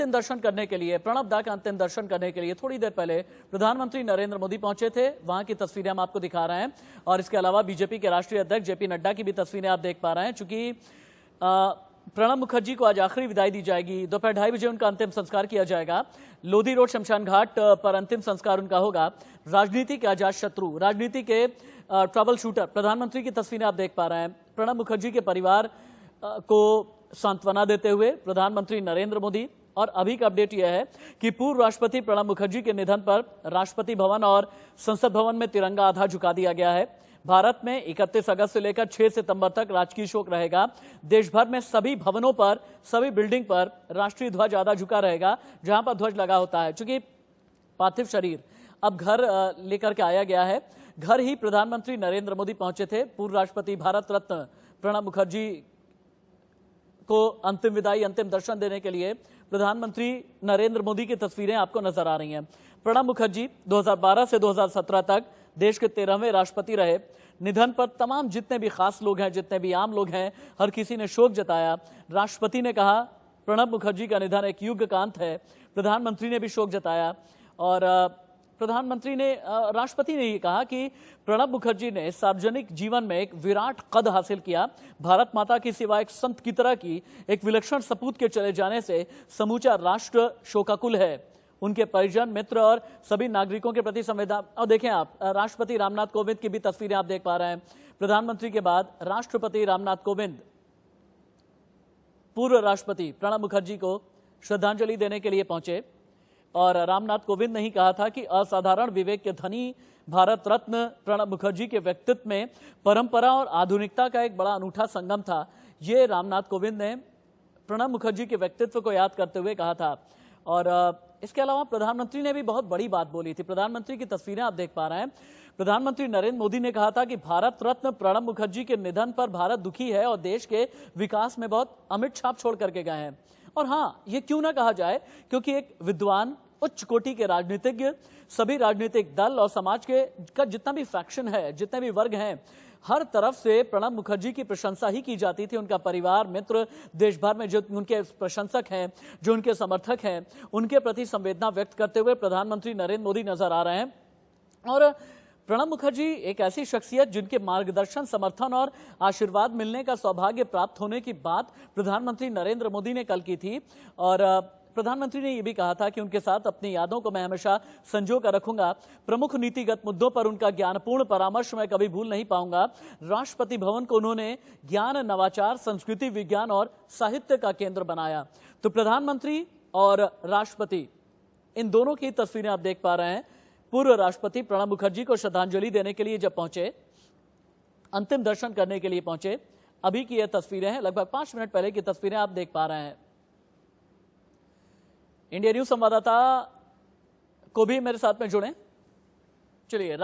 अंतिम दर्शन करने के लिए, प्रणब दा का अंतिम दर्शन करने के लिए थोड़ी देर पहले प्रधानमंत्री नरेंद्र मोदी पहुंचे थे। वहां की तस्वीरें हम आपको दिखा रहे हैं और इसके अलावा बीजेपी के राष्ट्रीय अध्यक्ष जेपी नड्डा की भी तस्वीरें आप देख पा रहे हैं। चूंकि प्रणब मुखर्जी को आज आखिरी विदाई दी जाएगी, दोपहर 2:30 बजे उनका अंतिम संस्कार किया जाएगा। लोधी रोड शमशान घाट पर अंतिम संस्कार उनका होगा। राजनीति के अजात शत्रु, राजनीति के ट्रबल शूटर प्रधानमंत्री की तस्वीरें आप देख पा रहे हैं। प्रणब मुखर्जी के परिवार को सांत्वना देते हुए प्रधानमंत्री नरेंद्र मोदी। और अभी का अपडेट यह है कि पूर्व राष्ट्रपति प्रणब मुखर्जी के निधन पर राष्ट्रपति भवन और संसद भवन में तिरंगा आधा झुका दिया गया है। भारत में 31 अगस्त से लेकर 6 सितंबर तक राजकीय शोक रहेगा। देश भर में सभी भवनों पर, सभी बिल्डिंग पर राष्ट्रीय ध्वज आधा झुका रहेगा, जहां पर ध्वज लगा होता है। चूंकि पार्थिव शरीर अब घर लेकर के आया गया है, घर ही प्रधानमंत्री नरेंद्र मोदी पहुंचे थे। पूर्व राष्ट्रपति भारत रत्न प्रणब मुखर्जी को अंतिम विदाई, अंतिम दर्शन देने के लिए प्रधानमंत्री नरेंद्र मोदी की तस्वीरें आपको नजर आ रही हैं। प्रणब मुखर्जी 2012 से 2017 तक देश के 13वें राष्ट्रपति रहे। निधन पर तमाम जितने भी खास लोग हैं, जितने भी आम लोग हैं, हर किसी ने शोक जताया। राष्ट्रपति ने कहा प्रणब मुखर्जी का निधन एक युग का अंत है। प्रधानमंत्री ने भी शोक जताया और राष्ट्रपति ने ये कहा कि प्रणब मुखर्जी ने सार्वजनिक जीवन में एक विराट कद हासिल किया। भारत माता की सेवा एक संत की तरह की, एक विलक्षण सपूत के चले जाने से समूचा राष्ट्र शोकाकुल है। उनके परिजन, मित्र और सभी नागरिकों के प्रति संवेदना। और देखें आप, राष्ट्रपति रामनाथ कोविंद की भी तस्वीरें आप देख पा रहे हैं। प्रधानमंत्री के बाद राष्ट्रपति रामनाथ कोविंद पूर्व राष्ट्रपति प्रणब मुखर्जी को श्रद्धांजलि देने के लिए पहुंचे और रामनाथ कोविंद ने ही कहा था कि असाधारण विवेक के धनी भारत रत्न प्रणब मुखर्जी के व्यक्तित्व में परंपरा और आधुनिकता का एक बड़ा अनूठा संगम था। ये रामनाथ कोविंद ने प्रणब मुखर्जी के व्यक्तित्व को याद करते हुए कहा था। और इसके अलावा प्रधानमंत्री ने भी बहुत बड़ी बात बोली थी। प्रधानमंत्री की तस्वीरें आप देख पा रहे हैं। प्रधानमंत्री नरेंद्र मोदी ने कहा था कि भारत रत्न प्रणब मुखर्जी के निधन पर भारत दुखी है और देश के विकास में बहुत अमिट छाप छोड़ करके गए हैं। और हाँ, ये क्यों ना कहा जाए, क्योंकि एक विद्वान, उच्च कोटि के राजनीतिज्ञ, सभी राजनीतिक दल और समाज का जितना भी फैक्शन है, जितने भी वर्ग हैं, हर तरफ से प्रणब मुखर्जी की प्रशंसा ही की जाती थी। उनका परिवार, मित्र, देश भर में जो उनके प्रशंसक हैं, जो उनके समर्थक हैं, उनके प्रति संवेदना व्यक्त करते हुए प्रधानमंत्री नरेंद्र मोदी नजर आ रहे हैं। और प्रणब मुखर्जी एक ऐसी शख्सियत जिनके मार्गदर्शन, समर्थन और आशीर्वाद मिलने का सौभाग्य प्राप्त होने की बात प्रधानमंत्री नरेंद्र मोदी ने कल की थी। और प्रधानमंत्री ने यह भी कहा था कि उनके साथ अपनी यादों को मैं हमेशा संजो कर रखूंगा। प्रमुख नीतिगत मुद्दों पर उनका ज्ञानपूर्ण परामर्श मैं कभी भूल नहीं पाऊंगा। राष्ट्रपति भवन को उन्होंने ज्ञान, नवाचार, संस्कृति, विज्ञान और साहित्य का केंद्र बनाया। तो प्रधानमंत्री और राष्ट्रपति, इन दोनों की तस्वीरें आप देख पा रहे हैं। पूर्व राष्ट्रपति प्रणब मुखर्जी को श्रद्धांजलि देने के लिए जब पहुंचे, अंतिम दर्शन करने के लिए पहुंचे, अभी की यह तस्वीरें हैं। लगभग 5 मिनट पहले की तस्वीरें आप देख पा रहे हैं। इंडिया न्यूज संवाददाता को भी मेरे साथ में जुड़े। चलिए।